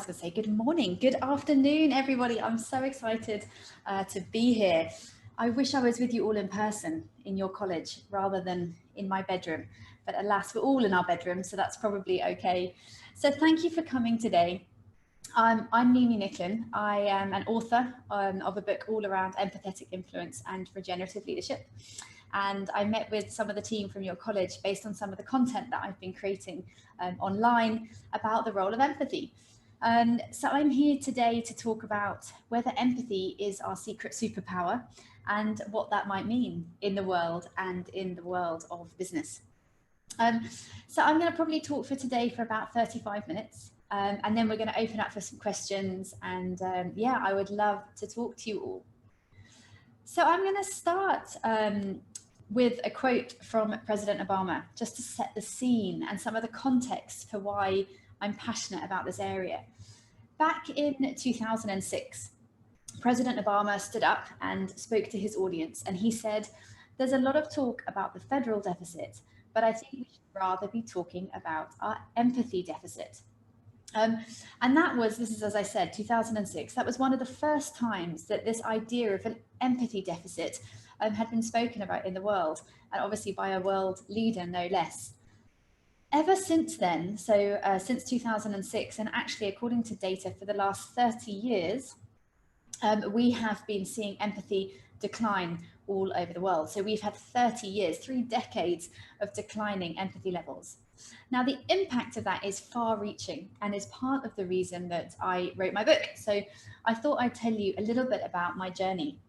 was going to say good morning, good afternoon, everybody. I'm so excited to be here. I wish I was with you all in person in your college rather than in my bedroom, but alas, we're all in our bedroom, so that's probably okay. So thank you for coming today. I'm Mimi Nicklin. I am an author of a book all around empathetic influence and regenerative leadership. And I met with some of the team from your college based on some of the content that I've been creating online about the role of empathy. So I'm here today to talk about whether empathy is our secret superpower and what that might mean in the world and in the world of business. So I'm going to probably talk for today for about 35 minutes. And then we're going to open up for some questions, and yeah, I would love to talk to you all. So I'm going to start with a quote from President Obama, just to set the scene and some of the context for why I'm passionate about this area. Back in 2006, President Obama stood up and spoke to his audience, and he said, "There's a lot of talk about the federal deficit, but I think we should rather be talking about our empathy deficit." And that was, this is, as I said, 2006. That was one of the first times that this idea of an empathy deficit had been spoken about in the world, and obviously by a world leader, no less. Ever since then, so since 2006, and actually according to data for the last 30 years, we have been seeing empathy decline all over the world. So we've had 30 years, 3 decades of declining empathy levels. Now, the impact of that is far-reaching and is part of the reason that I wrote my book. So I thought I'd tell you a little bit about my journey.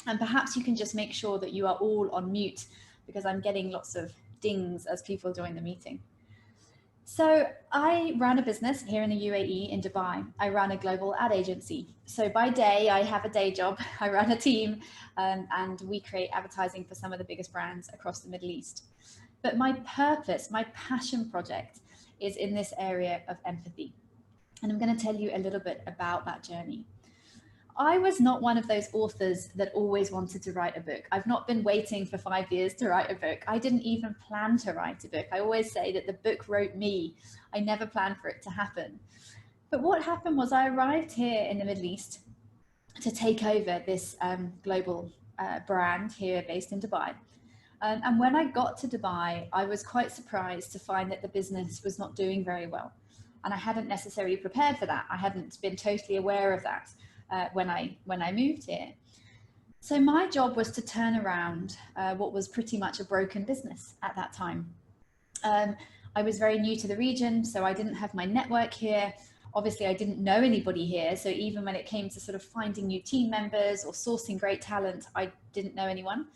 And perhaps you can just make sure that you are all on mute, because I'm getting lots of dings as people join the meeting. So I ran a business here in the UAE in Dubai. I ran a global ad agency. So by day, I have a day job. I run a team and we create advertising for some of the biggest brands across the Middle East. But my purpose, my passion project is in this area of empathy. And I'm going to tell you a little bit about that journey. I was not one of those authors that always wanted to write a book. I've not been waiting for 5 years to write a book. I didn't even plan to write a book. I always say that the book wrote me. I never planned for it to happen. But what happened was I arrived here in the Middle East to take over this global brand here based in Dubai. And when I got to Dubai, I was quite surprised to find that the business was not doing very well. And I hadn't necessarily prepared for that. I hadn't been totally aware of that when I moved here. So my job was to turn around what was pretty much a broken business at that time. I was very new to the region, so I didn't have my network here. Obviously, I didn't know anybody here. So even when it came to sort of finding new team members or sourcing great talent, I didn't know anyone.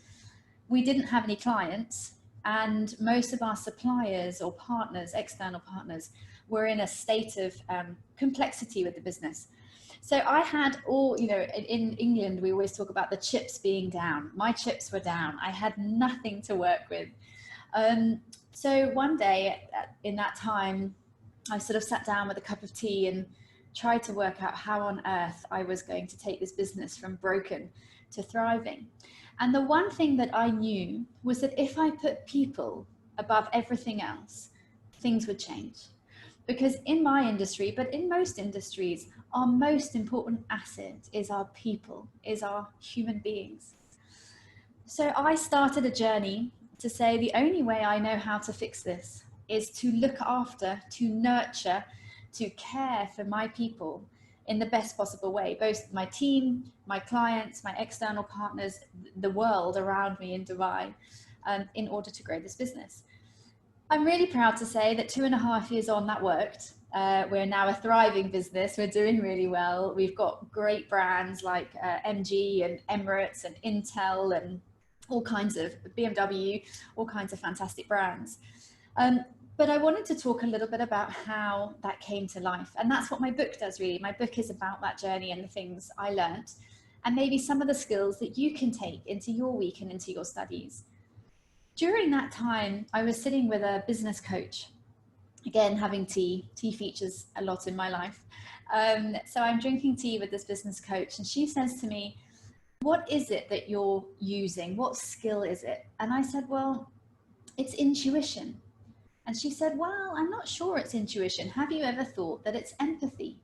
We didn't have any clients, and most of our suppliers or partners, external partners, were in a state of complexity with the business. So I had all, you know, in England, we always talk about the chips being down. My chips were down. I had nothing to work with. So one day in that time, I sort of sat down with a cup of tea and tried to work out how on earth I was going to take this business from broken to thriving. And the one thing that I knew was that if I put people above everything else, things would change. Because in my industry, but in most industries, our most important asset is our people, is our human beings. So I started a journey to say the only way I know how to fix this is to look after, to nurture, to care for my people in the best possible way, both my team, my clients, my external partners, the world around me in Dubai, in order to grow this business. I'm really proud to say that 2.5 years on, that worked. We're now a thriving business. We're doing really well. We've got great brands like MG and Emirates and Intel and all kinds of BMW, all kinds of fantastic brands. But I wanted to talk a little bit about how that came to life. And that's what my book does, really. My book is about that journey and the things I learned, and maybe some of the skills that you can take into your week and into your studies. During that time, I was sitting with a business coach. Again, having tea. Tea features a lot in my life. So I'm drinking tea with this business coach, and she says to me, "What is it that you're using? What skill is it?" And I said, "Well, it's intuition." And she said, "Well, I'm not sure it's intuition. Have you ever thought that it's empathy?"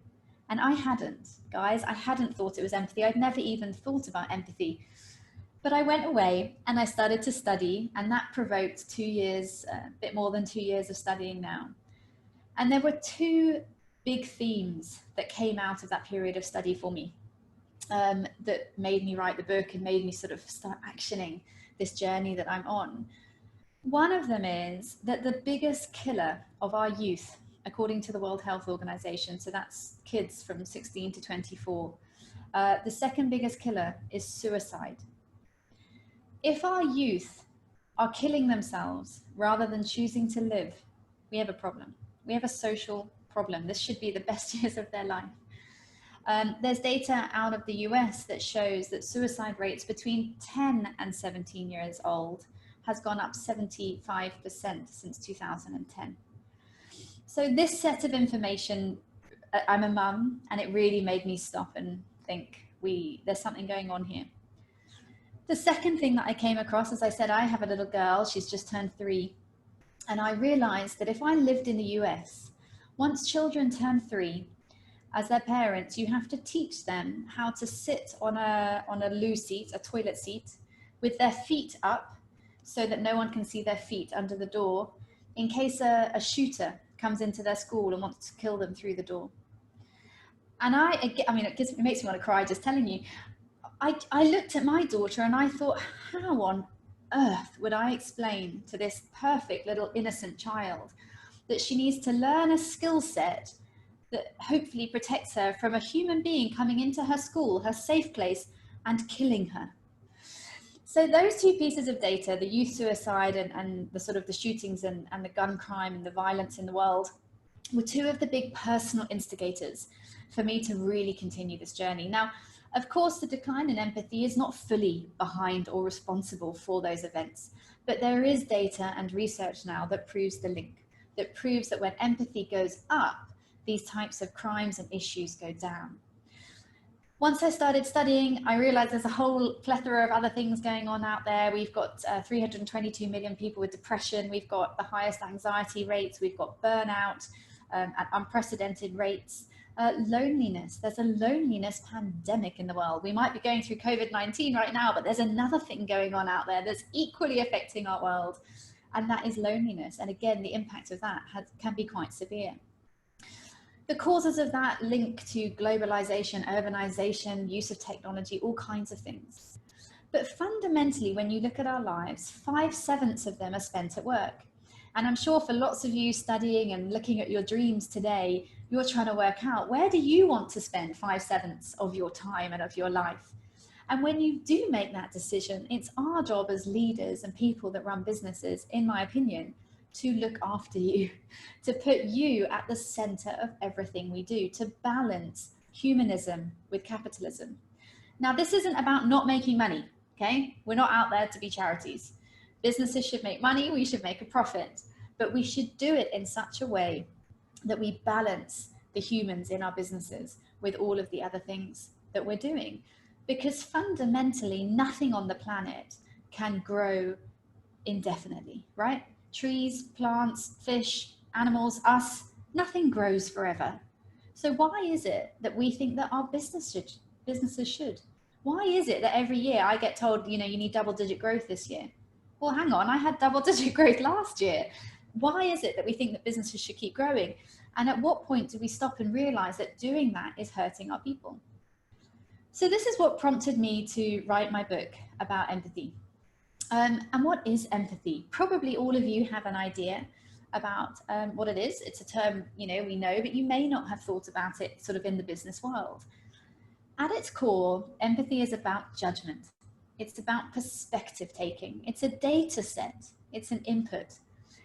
And I hadn't, guys, I hadn't thought it was empathy. I'd never even thought about empathy. But I went away and I started to study, and that provoked 2 years, a bit more than 2 years of studying now. And there were two big themes that came out of that period of study for me, that made me write the book and made me sort of start actioning this journey that I'm on. One of them is that the biggest killer of our youth, according to the World Health Organization, so that's kids from 16 to 24, the second biggest killer is suicide. If our youth are killing themselves rather than choosing to live, we have a problem. We have a social problem. This should be the best years of their life. There's data out of the US that shows that suicide rates between 10 and 17 years old has gone up 75% since 2010. So this set of information, I'm a mum, and it really made me stop and think, there's something going on here. The second thing that I came across, as I said, I have a little girl, she's just turned 3. And I realized that if I lived in the US, once children turn 3, as their parents, you have to teach them how to sit on a loo seat, a toilet seat, with their feet up so that no one can see their feet under the door in case a shooter comes into their school and wants to kill them through the door. And I mean, it makes me want to cry just telling you. I looked at my daughter and I thought, how on earth would I explain to this perfect little innocent child that she needs to learn a skill set that hopefully protects her from a human being coming into her school, her safe place, and killing her? So those two pieces of data, the youth suicide and the sort of the shootings and the gun crime and the violence in the world, were two of the big personal instigators for me to really continue this journey. Now, of course, the decline in empathy is not fully behind or responsible for those events, but there is data and research now that proves the link, that proves that when empathy goes up, these types of crimes and issues go down. Once I started studying, I realized there's a whole plethora of other things going on out there. We've got 322 million people with depression. We've got the highest anxiety rates. We've got burnout at unprecedented rates. Loneliness. There's a loneliness pandemic in the world. We might be going through COVID-19 right now, but there's another thing going on out there that's equally affecting our world, and that is loneliness. And again, the impact of that can be quite severe. The causes of that link to globalization, urbanization, use of technology, all kinds of things. But fundamentally, when you look at our lives, 5/7 of them are spent at work. And I'm sure for lots of you studying and looking at your dreams today, you're trying to work out, where do you want to spend 5/7 of your time and of your life? And when you do make that decision, it's our job as leaders and people that run businesses, in my opinion, to look after you, to put you at the center of everything we do, to balance humanism with capitalism. Now, this isn't about not making money, okay? We're not out there to be charities. Businesses should make money, we should make a profit, but we should do it in such a way that we balance the humans in our businesses with all of the other things that we're doing. Because fundamentally, nothing on the planet can grow indefinitely, right? Trees, plants, fish, animals, us, nothing grows forever. So why is it that we think that our businesses should? Why is it that every year I get told, you need double-digit growth this year? Well, hang on, I had double-digit growth last year. Why is it that we think that businesses should keep growing? And at what point do we stop and realize that doing that is hurting our people? So this is what prompted me to write my book about empathy. And what is empathy? Probably all of you have an idea about what it is. It's a term, we know, but you may not have thought about it sort of in the business world. At its core, empathy is about judgment. It's about perspective taking. It's a data set. It's an input.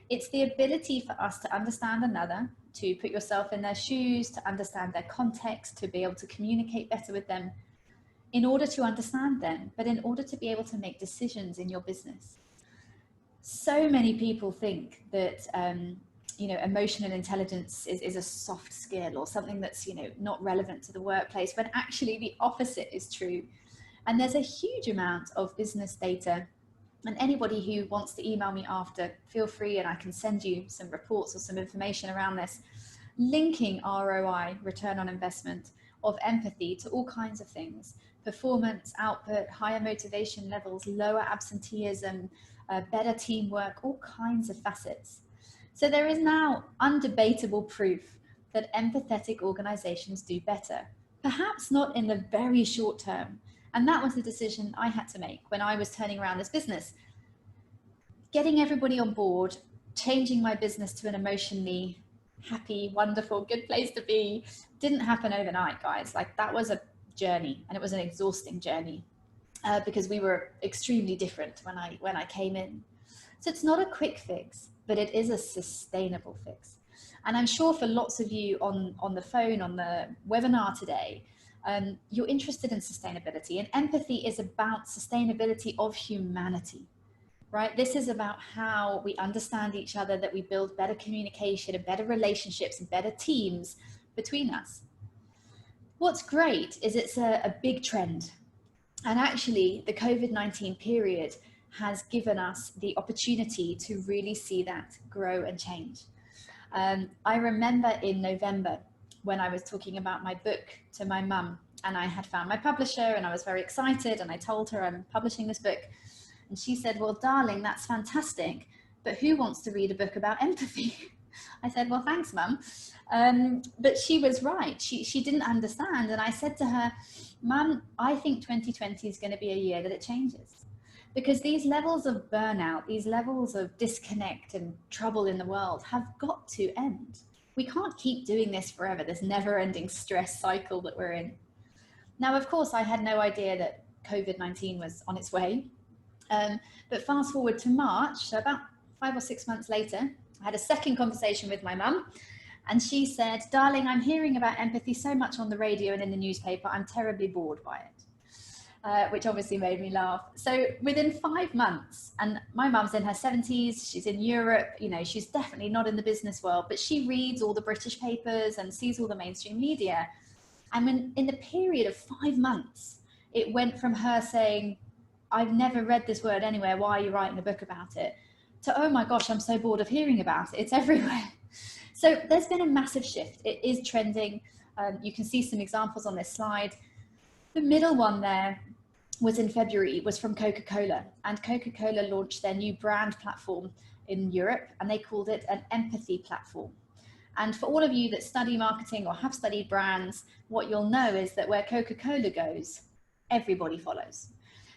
It's the ability for us to understand another, to put yourself in their shoes, to understand their context, to be able to communicate better with them in order to understand them, but in order to be able to make decisions in your business. So many people think that, emotional intelligence is a soft skill or something that's, not relevant to the workplace, when actually the opposite is true. And there's a huge amount of business data, and anybody who wants to email me after, feel free, and I can send you some reports or some information around this. linking ROI, return on investment, of empathy to all kinds of things: performance, output, higher motivation levels, lower absenteeism, better teamwork, all kinds of facets. So there is now undebatable proof that empathetic organizations do better, perhaps not in the very short term. And that was the decision I had to make when I was turning around this business. Getting everybody on board, changing my business to an emotionally happy, wonderful, good place to be didn't happen overnight, guys. Like, that was a journey, and it was an exhausting journey because we were extremely different when I came in. So it's not a quick fix, but it is a sustainable fix. And I'm sure for lots of you on the phone, on the webinar today, you're interested in sustainability, and empathy is about sustainability of humanity, right? This is about how we understand each other, that we build better communication and better relationships and better teams between us. What's great is it's a big trend. And actually, the COVID-19 period has given us the opportunity to really see that grow and change. I remember in November when I was talking about my book to my mum, and I had found my publisher, and I was very excited, and I told her I'm publishing this book. And she said, "Well, darling, that's fantastic, but who wants to read a book about empathy?" I said, "Well, thanks, Mum." But she was right. She didn't understand. And I said to her, "Mum, I think 2020 is going to be a year that it changes. Because these levels of burnout, these levels of disconnect and trouble in the world have got to end. We can't keep doing this forever, this never-ending stress cycle that we're in." Now, of course, I had no idea that COVID-19 was on its way. But fast forward to March, so about 5 or 6 months later, I had a second conversation with my mum, and she said, "Darling, I'm hearing about empathy so much on the radio and in the newspaper, I'm terribly bored by it," which obviously made me laugh. So within 5 months, and my mum's in her 70s, she's in Europe, you know, she's definitely not in the business world, but she reads all the British papers and sees all the mainstream media. And when, in the period of 5 months, it went from her saying, "I've never read this word anywhere, why are you writing a book about it?" to, "Oh my gosh, I'm so bored of hearing about it, it's everywhere." So there's been a massive shift. It is trending. You can see some examples on this slide. The middle one there was in February, was from Coca-Cola, and Coca-Cola launched their new brand platform in Europe, and they called it an empathy platform. And for all of you that study marketing or have studied brands, what you'll know is that where Coca-Cola goes, everybody follows.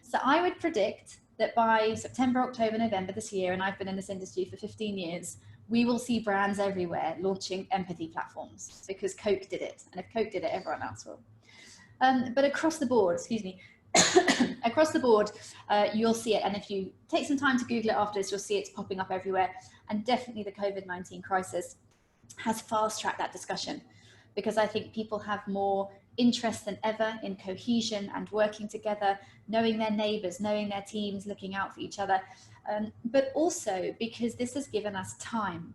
So I would predict that by September, October, November this year, and I've been in this industry for 15 years, we will see brands everywhere launching empathy platforms, because Coke did it. And if Coke did it, everyone else will. But across the board, excuse me, across the board, you'll see it. And if you take some time to Google it after this, you'll see it's popping up everywhere. And definitely the COVID-19 crisis has fast-tracked that discussion, because I think people have more interest than ever in cohesion and working together, knowing their neighbours, knowing their teams, looking out for each other, but also because this has given us time.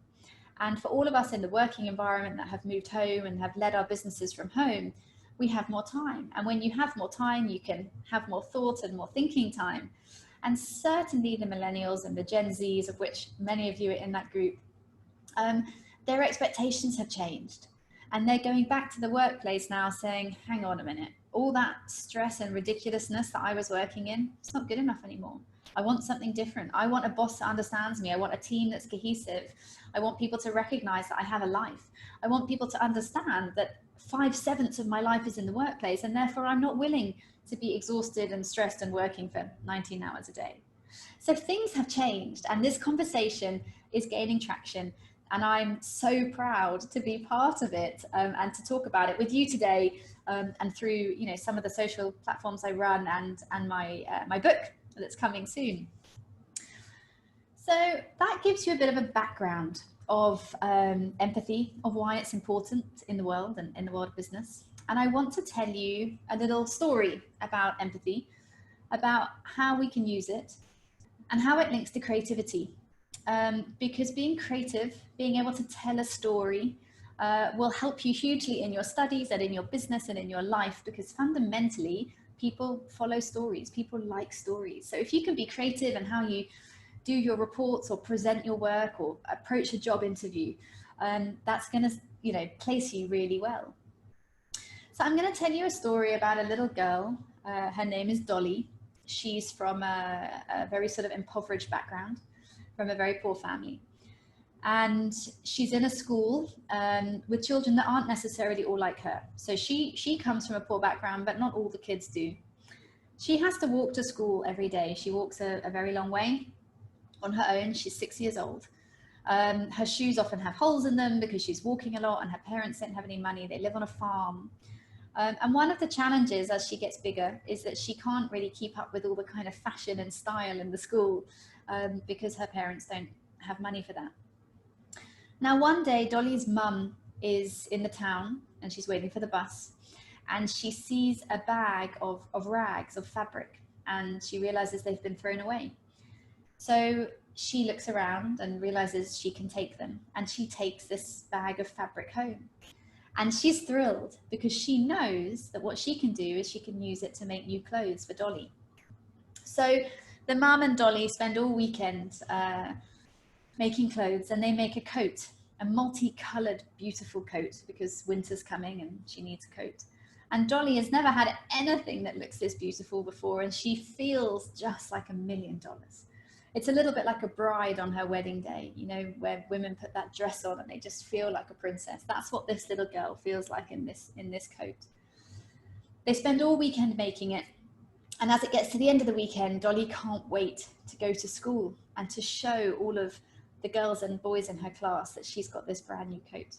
And for all of us in the working environment that have moved home and have led our businesses from home, we have more time. And when you have more time, you can have more thought and more thinking time. And certainly the millennials and the Gen Zs, of which many of you are in that group, their expectations have changed. And they're going back to the workplace now saying, "Hang on a minute, all that stress and ridiculousness that I was working in, it's not good enough anymore. I want something different. I want a boss that understands me. I want a team that's cohesive. I want people to recognize that I have a life. I want people to understand that 5/7 of my life is in the workplace, and therefore I'm not willing to be exhausted and stressed and working for 19 hours a day." So things have changed, and this conversation is gaining traction. And I'm so proud to be part of it and to talk about it with you today, and through, you know, some of the social platforms I run and my book that's coming soon. So that gives you a bit of a background of empathy, of why it's important in the world and in the world of business. And I want to tell you a little story about empathy, about how we can use it and how it links to creativity. Because being creative, being able to tell a story, will help you hugely in your studies and in your business and in your life, because fundamentally people follow stories, people like stories. So if you can be creative in how you do your reports or present your work or approach a job interview, that's going to, you know, place you really well. So I'm going to tell you a story about a little girl. Her name is Dolly. She's from a very sort of impoverished background, from a very poor family. And she's in a school with children that aren't necessarily all like her. So she comes from a poor background, but not all the kids do. She has to walk to school every day. She walks a very long way on her own. She's 6 years old. Her shoes often have holes in them because she's walking a lot and her parents don't have any money. They live on a farm. And one of the challenges as she gets bigger is that she can't really keep up with all the kind of fashion and style in the school because her parents don't have money for that. Now, one day, Dolly's mum is in the town and she's waiting for the bus, and she sees a bag of rags, of fabric, and she realizes they've been thrown away. So she looks around and realizes she can take them, and she takes this bag of fabric home. And she's thrilled because she knows that what she can do is she can use it to make new clothes for Dolly. So the mum and Dolly spend all weekend making clothes, and they make a coat, a multicolored, beautiful coat, because winter's coming and she needs a coat. And Dolly has never had anything that looks this beautiful before, and she feels just like $1 million. It's a little bit like a bride on her wedding day, you know, where women put that dress on and they just feel like a princess. That's what this little girl feels like in this coat. They spend all weekend making it. And as it gets to the end of the weekend, Dolly can't wait to go to school and to show all of the girls and boys in her class that she's got this brand new coat.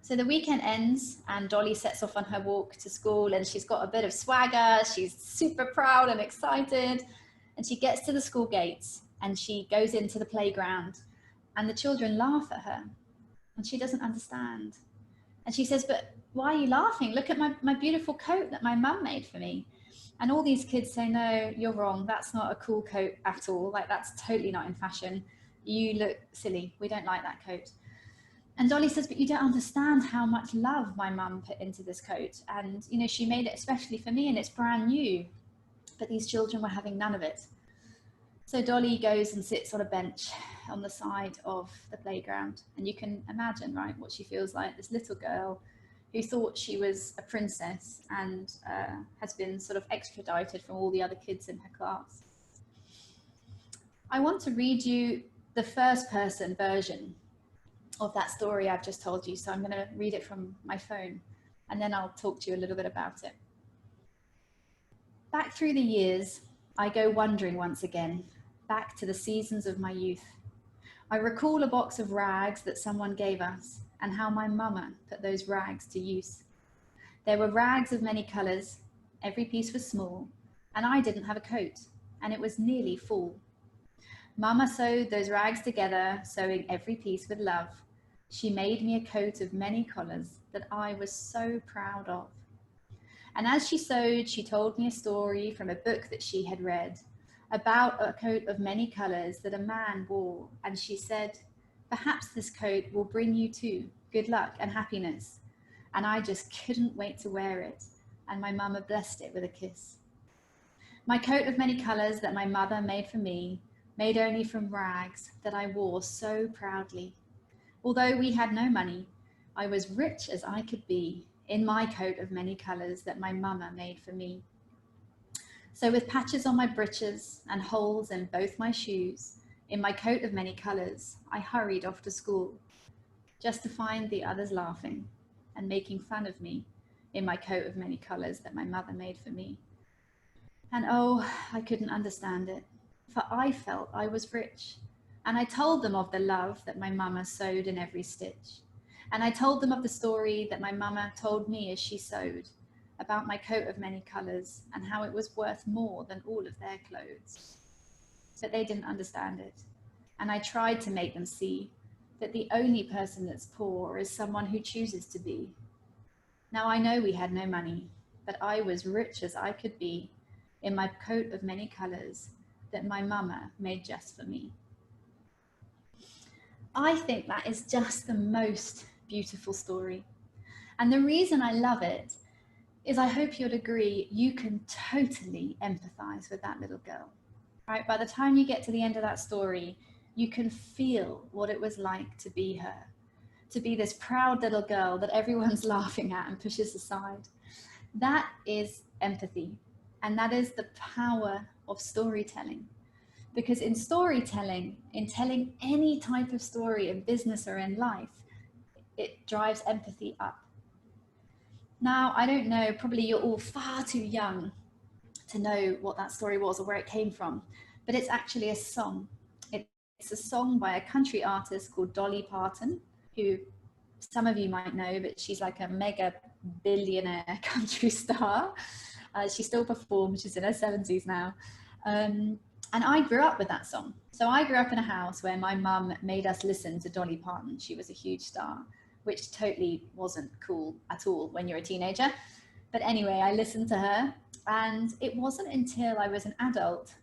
So the weekend ends and Dolly sets off on her walk to school, and she's got a bit of swagger. She's super proud and excited. And she gets to the school gates and she goes into the playground, and the children laugh at her and she doesn't understand. And she says, "But why are you laughing? Look at my beautiful coat that my mum made for me." And all these kids say, "No, you're wrong. That's not a cool coat at all. Like, that's totally not in fashion. You look silly. We don't like that coat." And Dolly says, "But you don't understand how much love my mum put into this coat. And, you know, she made it especially for me and it's brand new." But these children were having none of it. So Dolly goes and sits on a bench on the side of the playground. And you can imagine, right, what she feels like. This little girl who thought she was a princess and has been sort of extradited from all the other kids in her class. I want to read you the first person version of that story I've just told you. So I'm going to read it from my phone, and then I'll talk to you a little bit about it. Back through the years, I go wandering once again, back to the seasons of my youth. I recall a box of rags that someone gave us, and how my mama put those rags to use. There were rags of many colours, every piece was small, and I didn't have a coat, and it was nearly full. Mama sewed those rags together, sewing every piece with love. She made me a coat of many colours that I was so proud of. And as she sewed, she told me a story from a book that she had read about a coat of many colours that a man wore. And she said, "Perhaps this coat will bring you too good luck and happiness." And I just couldn't wait to wear it. And my mama blessed it with a kiss. My coat of many colours that my mother made for me, made only from rags that I wore so proudly. Although we had no money, I was rich as I could be in my coat of many colours that my mama made for me. So with patches on my breeches and holes in both my shoes, in my coat of many colours, I hurried off to school, just to find the others laughing and making fun of me in my coat of many colours that my mother made for me. And oh, I couldn't understand it, for I felt I was rich. And I told them of the love that my mama sewed in every stitch. And I told them of the story that my mama told me as she sewed, about my coat of many colours and how it was worth more than all of their clothes. But they didn't understand it. And I tried to make them see that the only person that's poor is someone who chooses to be. Now I know we had no money, but I was rich as I could be in my coat of many colours that my mama made just for me. I think that is just the most beautiful story. And the reason I love it is I hope you'd agree you can totally empathize with that little girl, right? By the time you get to the end of that story, you can feel what it was like to be her. to be this proud little girl that everyone's laughing at and pushes aside. That is empathy. And that is the power of storytelling. Because in storytelling, in telling any type of story in business or in life, it drives empathy up. Now, I don't know, probably you're all far too young to know what that story was or where it came from, but it's actually a song. It's a song by a country artist called Dolly Parton, who some of you might know, but she's like a mega billionaire country star. She still performs, she's in her 70s now. And I grew up with that song. So I grew up in a house where my mum made us listen to Dolly Parton. She was a huge star, which totally wasn't cool at all when you're a teenager. But anyway, I listened to her, and it wasn't until I was an adult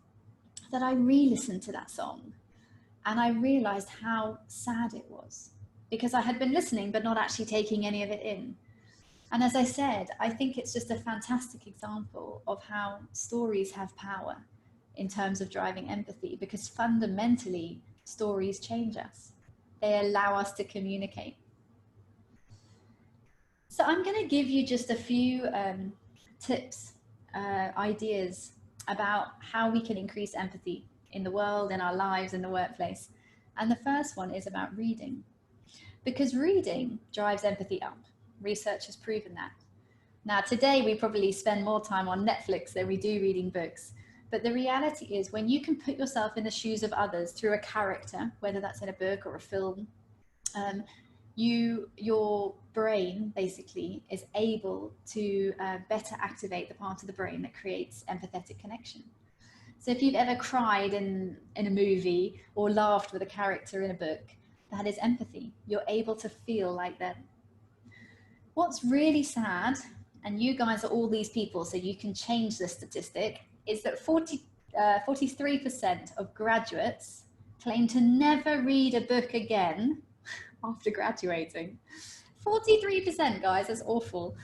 that I re-listened to that song. And I realized how sad it was, because I had been listening but not actually taking any of it in. And as I said, I think it's just a fantastic example of how stories have power in terms of driving empathy, because fundamentally stories change us. They allow us to communicate. So I'm going to give you just a few tips, ideas about how we can increase empathy in the world, in our lives, in the workplace. And the first one is about reading, because reading drives empathy up. Research has proven that. Now, today we probably spend more time on Netflix than we do reading books. But the reality is, when you can put yourself in the shoes of others through a character, whether that's in a book or a film, your brain basically is able to better activate the part of the brain that creates empathetic connection. So if you've ever cried in a movie or laughed with a character in a book, that is empathy. You're able to feel like them. What's really sad, and you guys are all these people, so you can change the statistic, is that 43% of graduates claim to never read a book again after graduating. 43%, guys, that's awful.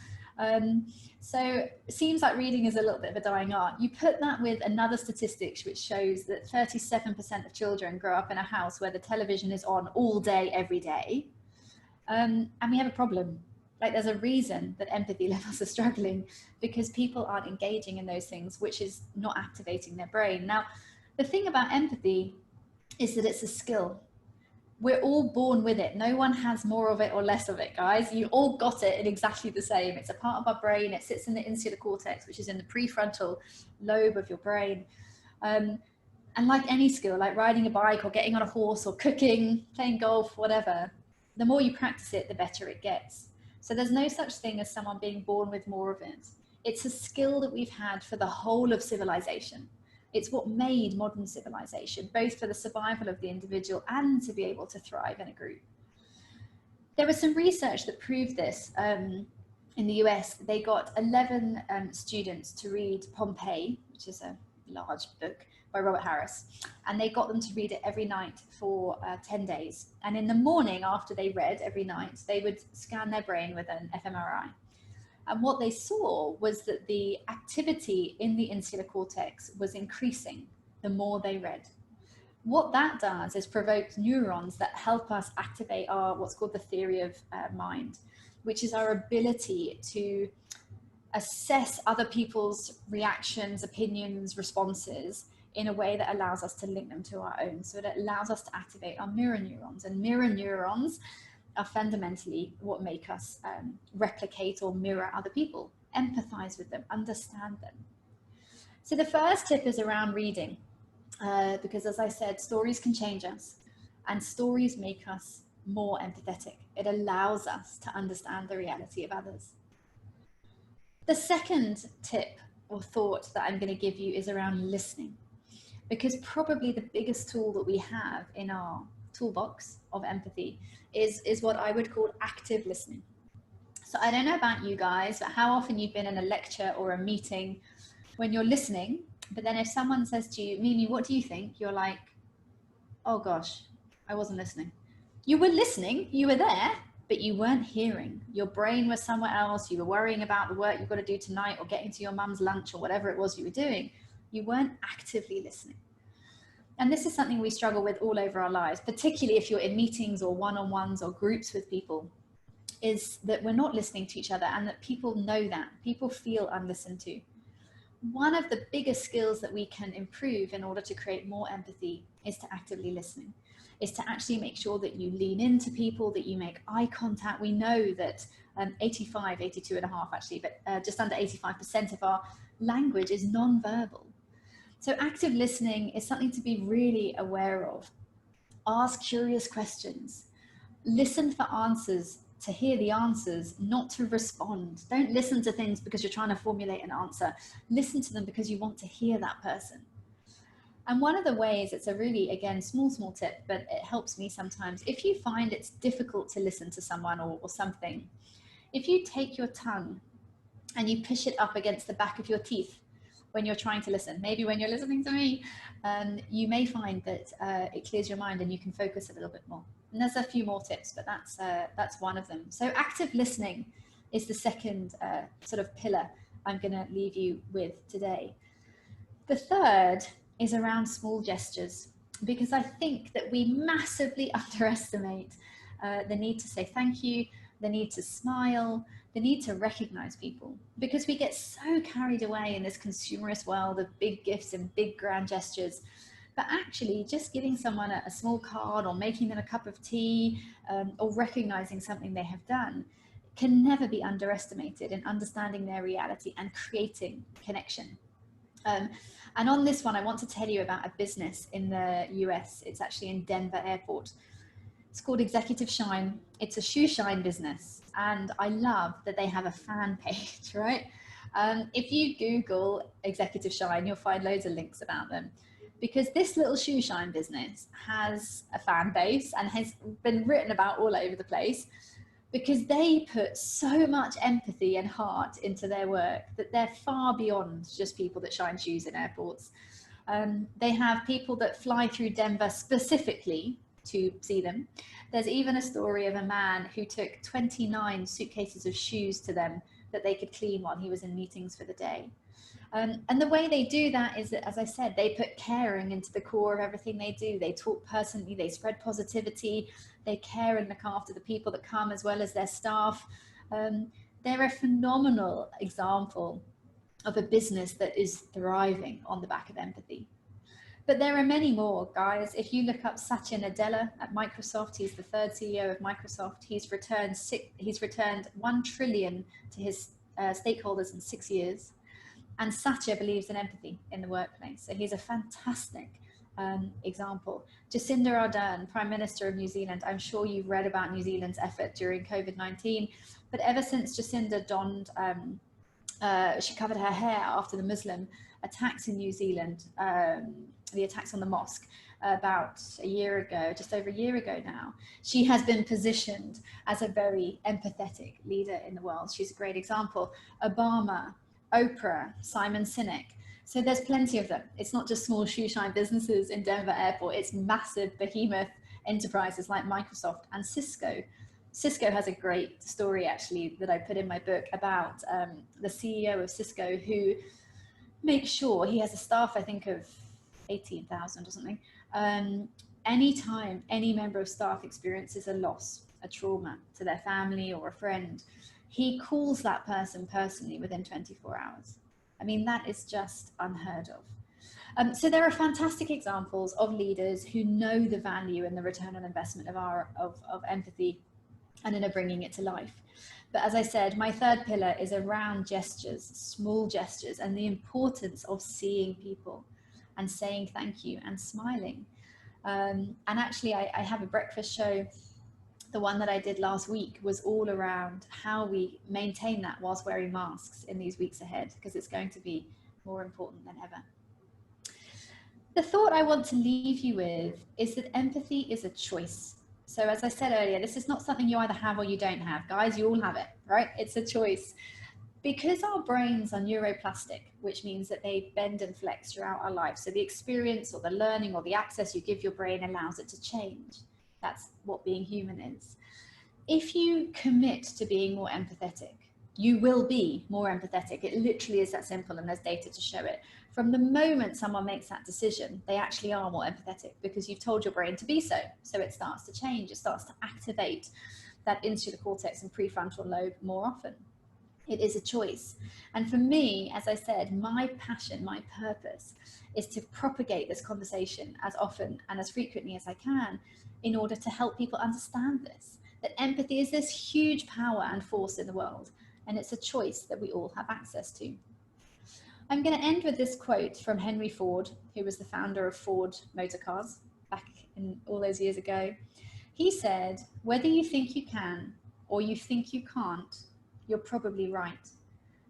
So it seems like reading is a little bit of a dying art. You put that with another statistic which shows that 37% of children grow up in a house where the television is on all day, every day. And we have a problem. Like, there's a reason that empathy levels are struggling, because people aren't engaging in those things, which is not activating their brain. Now, the thing about empathy is that it's a skill. We're all born with it. No one has more of it or less of it, guys. You all got it in exactly the same. It's a part of our brain. It sits in the insular cortex, which is in the prefrontal lobe of your brain. And like any skill, like riding a bike or getting on a horse or cooking, playing golf, whatever, the more you practice it, the better it gets. So there's no such thing as someone being born with more of it. It's a skill that we've had for the whole of civilization. It's what made modern civilization, both for the survival of the individual and to be able to thrive in a group. There was some research that proved this. In the US, they got 11 students to read Pompeii, which is a large book by Robert Harris, and they got them to read it every night for 10 days. And in the morning, after they read every night, they would scan their brain with an fMRI. And what they saw was that the activity in the insular cortex was increasing the more they read. What that does is provoke neurons that help us activate our what's called the theory of mind, which is our ability to assess other people's reactions, opinions, responses in a way that allows us to link them to our own. So it allows us to activate our mirror neurons, and mirror neurons are fundamentally what make us replicate or mirror other people, empathize with them, understand them. So the first tip is around reading, because as I said, stories can change us, and stories make us more empathetic. It allows us to understand the reality of others. The second tip or thought that I'm going to give you is around listening, because probably the biggest tool that we have in our toolbox of empathy is what I would call active listening. So I don't know about you guys, but how often you've been in a lecture or a meeting when you're listening, but then if someone says to you, Mimi, what do you think? You're like, oh gosh, I wasn't listening. You were listening, you were there, but you weren't hearing. Your brain was somewhere else. You were worrying about the work you've got to do tonight or getting to your mum's lunch or whatever it was you were doing. You weren't actively listening. And this is something we struggle with all over our lives, particularly if you're in meetings or one-on-ones or groups with people, is that we're not listening to each other, and that people know that. People feel unlistened to. One of the biggest skills that we can improve in order to create more empathy is to actively listening, is to actually make sure that you lean into people, that you make eye contact. We know that 82.5 actually, but just under 85% of our language is non-verbal. So active listening is something to be really aware of. Ask curious questions. Listen for answers, to hear the answers, not to respond. Don't listen to things because you're trying to formulate an answer. Listen to them because you want to hear that person. And one of the ways, it's a really, again, small tip, but it helps me sometimes. If you find it's difficult to listen to someone or something, if you take your tongue and you push it up against the back of your teeth when you're trying to listen, maybe when you're listening to me, you may find that it clears your mind and you can focus a little bit more. And there's a few more tips, but that's one of them. So active listening is the second sort of pillar I'm going to leave you with today. The third is around small gestures, because I think that we massively underestimate the need to say thank you, the need to smile, the need to recognize people, because we get so carried away in this consumerist world of big gifts and big grand gestures. But actually just giving someone a small card, or making them a cup of tea, or recognizing something they have done, can never be underestimated in understanding their reality and creating connection. And on this one, I want to tell you about a business in the US. It's actually in Denver Airport. It's called Executive Shine. It's a shoe shine business. And I love that they have a fan page, right? If you Google Executive Shine, you'll find loads of links about them. Because this little shoe shine business has a fan base and has been written about all over the place, because they put so much empathy and heart into their work that they're far beyond just people that shine shoes in airports. They have people that fly through Denver specifically to see them. There's even a story of a man who took 29 suitcases of shoes to them that they could clean while he was in meetings for the day. And the way they do that is that, as I said, they put caring into the core of everything they do. They talk personally, they spread positivity, they care and look after the people that come as well as their staff. They're a phenomenal example of a business that is thriving on the back of empathy. But there are many more, guys. If you look up Satya Nadella at Microsoft, he's the third CEO of Microsoft. He's returned 1 trillion to his stakeholders in 6 years. And Satya believes in empathy in the workplace. So he's a fantastic example. Jacinda Ardern, Prime Minister of New Zealand. I'm sure you've read about New Zealand's effort during COVID-19. But ever since Jacinda she covered her hair after the Muslim attacks in New Zealand, the attacks on the mosque about a year ago, just over a year ago now, she has been positioned as a very empathetic leader in the world. She's a great example. Obama, Oprah, Simon Sinek. So there's plenty of them. It's not just small shoe shine businesses in Denver Airport. It's massive behemoth enterprises like Microsoft and Cisco. Cisco has a great story actually that I put in my book about the CEO of Cisco, who makes sure he has a staff, I think of 18,000 or something. Anytime any member of staff experiences a loss, a trauma to their family or a friend, he calls that person personally within 24 hours. I mean, that is just unheard of. So there are fantastic examples of leaders who know the value and the return on investment of empathy and are bringing it to life. But as I said, my third pillar is around gestures, small gestures, and the importance of seeing people and saying thank you and smiling. And actually, I have a breakfast show. The one that I did last week was all around how we maintain that whilst wearing masks in these weeks ahead, because it's going to be more important than ever. The thought I want to leave you with is that empathy is a choice. So as I said earlier, this is not something you either have or you don't have. Guys, you all have it, right? It's a choice. Because our brains are neuroplastic, which means that they bend and flex throughout our life. So the experience or the learning or the access you give your brain allows it to change. That's what being human is. If you commit to being more empathetic, you will be more empathetic. It literally is that simple, and there's data to show it. From the moment someone makes that decision, they actually are more empathetic because you've told your brain to be so. So it starts to change, it starts to activate that insular cortex and prefrontal lobe more often. It is a choice. And for me, as I said, my passion, my purpose is to propagate this conversation as often and as frequently as I can in order to help people understand this, that empathy is this huge power and force in the world, and it's a choice that we all have access to. I'm going to end with this quote from Henry Ford, who was the founder of Ford Motor Cars back in all those years ago. He said, "Whether you think you can or you think you can't, you're probably right."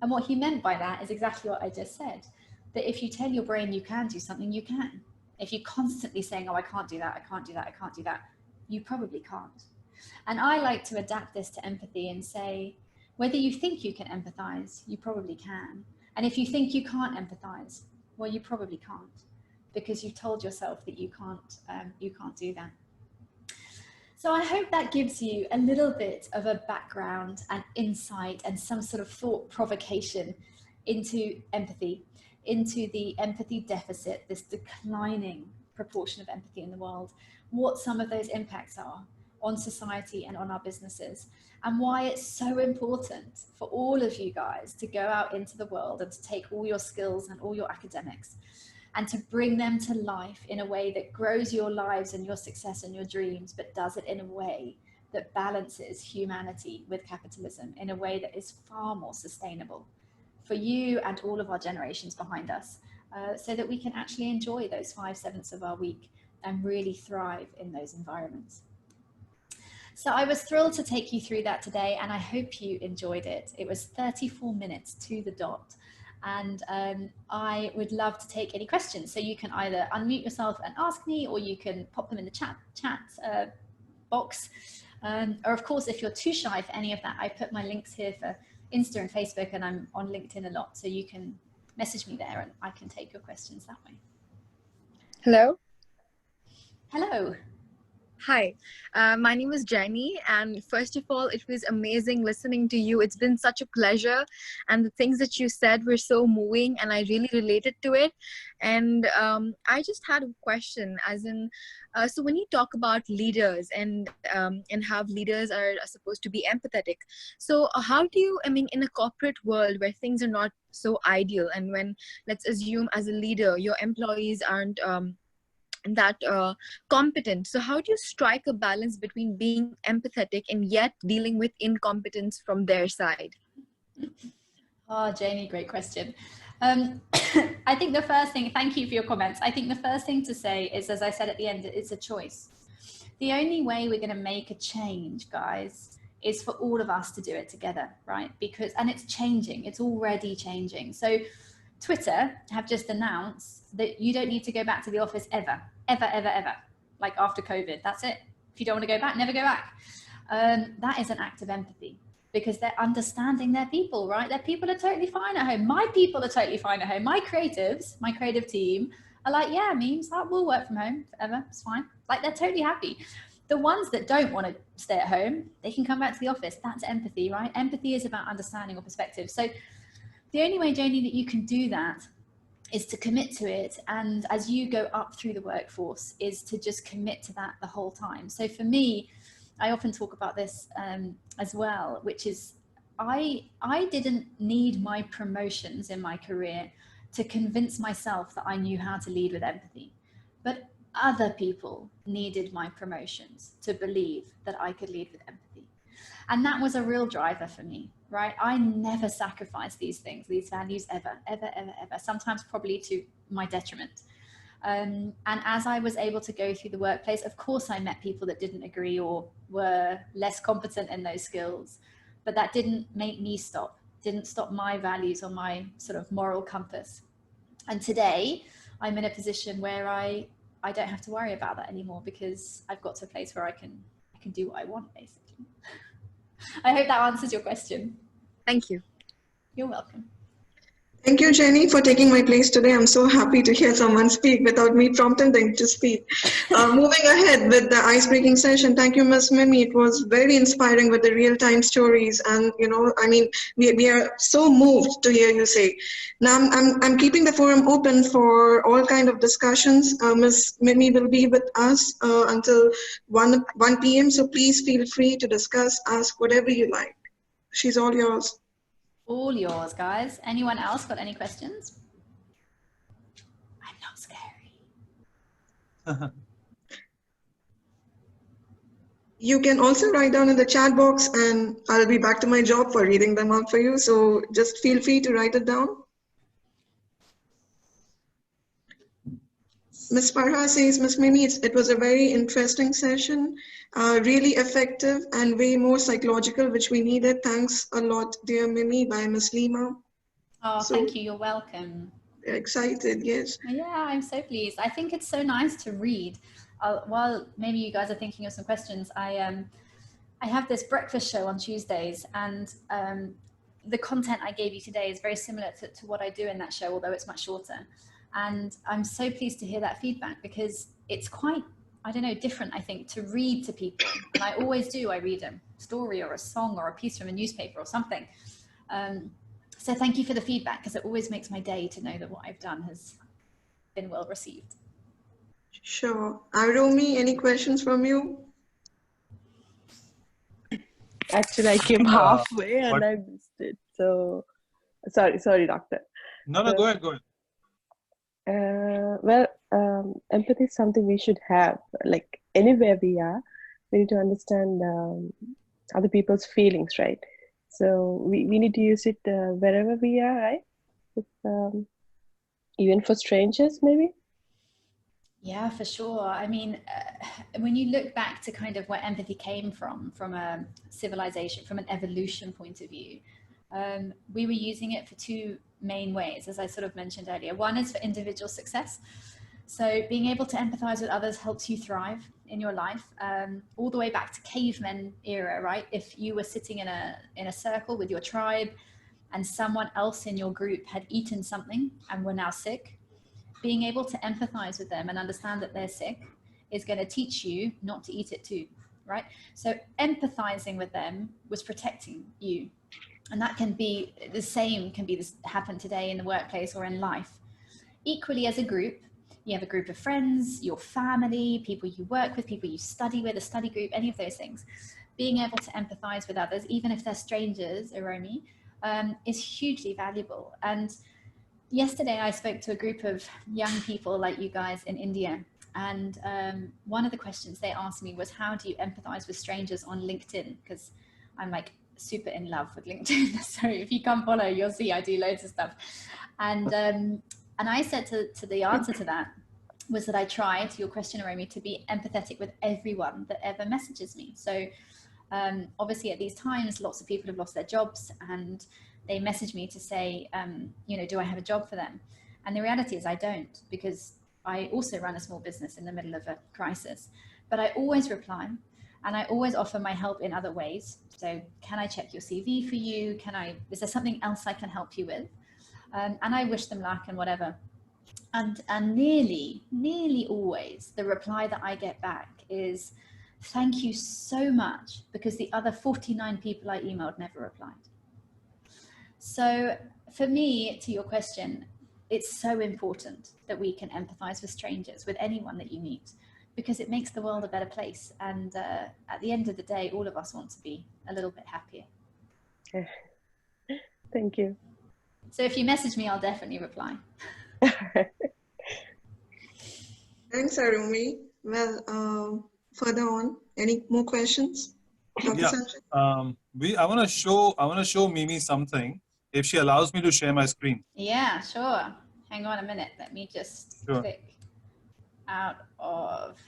And what he meant by that is exactly what I just said, that if you tell your brain you can do something, you can. If you're constantly saying, oh, I can't do that, I can't do that, I can't do that, you probably can't. And I like to adapt this to empathy and say, whether you think you can empathize, you probably can. And if you think you can't empathize, well, you probably can't, because you've told yourself that you can't do that. So I hope that gives you a little bit of a background and insight and some sort of thought provocation into empathy, into the empathy deficit, this declining proportion of empathy in the world, what some of those impacts are on society and on our businesses, and why it's so important for all of you guys to go out into the world and to take all your skills and all your academics and to bring them to life in a way that grows your lives and your success and your dreams, but does it in a way that balances humanity with capitalism in a way that is far more sustainable for you and all of our generations behind us, so that we can actually enjoy those 5/7 of our week and really thrive in those environments. So I was thrilled to take you through that today, and I hope you enjoyed it. It was 34 minutes to the dot. And I would love to take any questions. So you can either unmute yourself and ask me, or you can pop them in the chat box. Or of course, if you're too shy for any of that, I put my links here for Insta and Facebook, and I'm on LinkedIn a lot. So you can message me there and I can take your questions that way. Hello. Hello. Hi, my name is Jenny, and first of all, it was amazing listening to you. It's been such a pleasure, and the things that you said were so moving, and I really related to it. And I just had a question, as in, so when you talk about leaders and how leaders are supposed to be empathetic, so how do you, I mean, in a corporate world where things are not so ideal, and when, let's assume as a leader, your employees aren't that competent, so how do you strike a balance between being empathetic and yet dealing with incompetence from their side? Oh, Jamie, great question. I think the first thing, thank you for your comments. I think the first thing to say is, as I said at the end, it's a choice. The only way we're going to make a change, guys, is for all of us to do it together, right? Because, and it's changing, it's already changing. So Twitter have just announced that you don't need to go back to the office ever, like after COVID. That's it. If you don't want to go back, never go back. That is an act of empathy, because they're understanding their people, right? Their people are totally fine at home. My people are totally fine at home. My creatives, my creative team are like, yeah, memes, we'll work from home forever. It's fine. Like, they're totally happy. The ones that don't want to stay at home, they can come back to the office. That's empathy, right? Empathy is about understanding or perspective. So the only way, Janie, that you can do that is to commit to it. And as you go up through the workforce, is to just commit to that the whole time. So for me, I often talk about this as well, which is I didn't need my promotions in my career to convince myself that I knew how to lead with empathy. But other people needed my promotions to believe that I could lead with empathy. And that was a real driver for me, right? I never sacrificed these things, these values, ever, sometimes probably to my detriment. And as I was able to go through the workplace, of course, I met people that didn't agree or were less competent in those skills, but that didn't make me stop, didn't stop my values or my sort of moral compass. And today I'm in a position where I don't have to worry about that anymore, because I've got to a place where I can do what I want, basically. I hope that answers your question. Thank you. You're welcome. Thank you, Jenny, for taking my place today. I'm so happy to hear someone speak without me prompting them to speak. Moving ahead with the ice-breaking session, thank you, Ms. Mimi. It was very inspiring with the real-time stories, and we are so moved to hear you say. Now, I'm keeping the forum open for all kind of discussions. Ms. Mimi will be with us until 1 p.m. So please feel free to discuss, ask whatever you like. She's all yours. All yours, guys. Anyone else got any questions? I'm not scary. You can also write down in the chat box, and I'll be back to my job for reading them out for you. So just feel free to write it down. Ms. Farha says, Ms. Mimi, it was a very interesting session, really effective and way more psychological, which we needed. Thanks a lot, dear Mimi, by Ms. Lima. Oh, thank you. You're welcome. Excited, yes. Yeah, I'm so pleased. I think it's so nice to read. While maybe you guys are thinking of some questions, I have this breakfast show on Tuesdays, and the content I gave you today is very similar to what I do in that show, although it's much shorter. And I'm so pleased to hear that feedback, because it's quite, I don't know, different, I think, to read to people. And I always do. I read a story or a song or a piece from a newspaper or something. So thank you for the feedback, because it always makes my day to know that what I've done has been well received. Sure. Arumi, any questions from you? Actually, I came halfway and I missed it. So, sorry, doctor. No, go ahead. Empathy is something we should have. Like anywhere we are, we need to understand other people's feelings, right? So we need to use it wherever we are, right? Even for strangers, maybe. Yeah, for sure. I mean, when you look back to kind of where empathy came from a civilization, from an evolution point of view, we were using it for two main ways, as I sort of mentioned earlier. One is for individual success. So being able to empathize with others helps you thrive in your life, all the way back to cavemen era, right? If you were sitting in a circle with your tribe and someone else in your group had eaten something and were now sick, being able to empathize with them and understand that they're sick is going to teach you not to eat it too, right? So empathizing with them was protecting you. And that can be the same, happen today in the workplace or in life. Equally, as a group, you have a group of friends, your family, people you work with, people you study with, a study group, any of those things. Being able to empathize with others, even if they're strangers, Aromi, is hugely valuable. And yesterday I spoke to a group of young people like you guys in India, and one of the questions they asked me was, how do you empathize with strangers on LinkedIn? Because I'm like super in love with LinkedIn. So if you come follow, you'll see I do loads of stuff. And I said to the answer to that was that I try, to your question, Aromi, to be empathetic with everyone that ever messages me. So obviously at these times, lots of people have lost their jobs, and they message me to say, do I have a job for them? And the reality is I don't, because I also run a small business in the middle of a crisis. But I always reply, and I always offer my help in other ways. So can I check your CV for you? Is there something else I can help you with? And I wish them luck and whatever. And nearly always the reply that I get back is, thank you so much, because the other 49 people I emailed never replied. So for me, to your question, it's so important that we can empathize with strangers, with anyone that you meet, because it makes the world a better place. And at the end of the day, all of us want to be a little bit happier. Thank you. So if you message me, I'll definitely reply. Thanks, Arumi. Well, further on, any more questions? Yeah. I want to show Mimi something, if she allows me to share my screen. Yeah, sure. Hang on a minute. Let me just click out of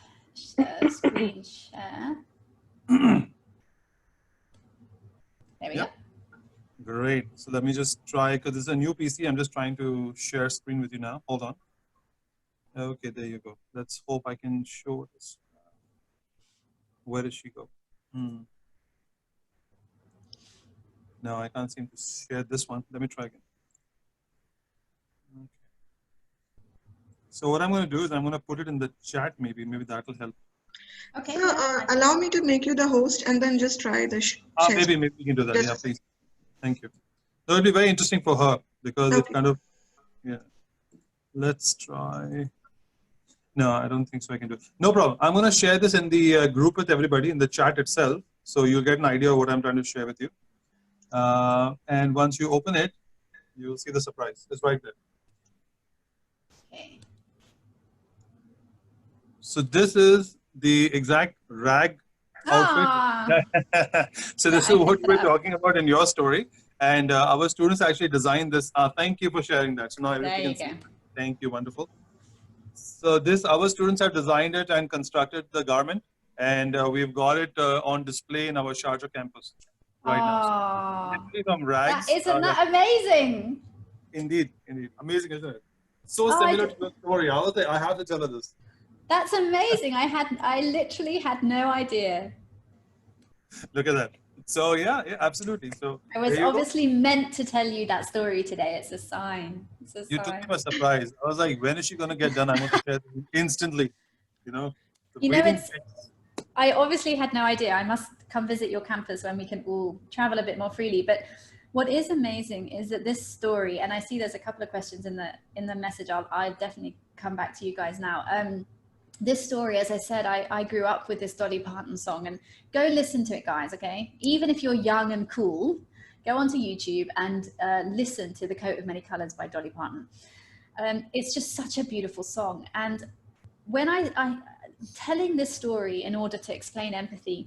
screen share. There we go. Great. So let me just try, because this is a new PC. I'm just trying to share screen with you now. Hold on. Okay, there you go. Let's hope I can show this. Where did she go? No, I can't seem to share this one. Let me try again. So what I'm going to do is I'm going to put it in the chat. Maybe that will help. Okay. So allow me to make you the host and then just try the share. Maybe we can do that. Just Yeah, please. Thank you. So it'll be very interesting for her because it kind of, yeah. Let's try. No, I don't think so. I can do it. No problem. I'm going to share this in the group with everybody in the chat itself. So you'll get an idea of what I'm trying to share with you. And once you open it, you'll see the surprise. It's right there. Okay. So this is the exact rag outfit. So this is what we're talking about in your story. And our students actually designed this. Thank you for sharing that. So now everybody can see. Thank you. Wonderful. So our students have designed it and constructed the garment. And we've got it on display in our Sharjah campus right now. So literally from rags. Isn't that amazing? Indeed. Amazing, isn't it? So similar to your story. I have to tell her this. That's amazing. I literally had no idea. Look at that. So yeah, absolutely. So I was obviously meant to tell you that story today. It's a sign. You took me by surprise. I was like, when is she going to get done? I want to share it instantly. I obviously had no idea. I must come visit your campus when we can all travel a bit more freely. But what is amazing is that this story, and I see there's a couple of questions in the message. I'll definitely come back to you guys now. This story, as I said, I grew up with this Dolly Parton song, and go listen to it, guys, okay? Even if you're young and cool, go onto YouTube and listen to The Coat of Many Colors by Dolly Parton. It's just such a beautiful song. And when I telling this story in order to explain empathy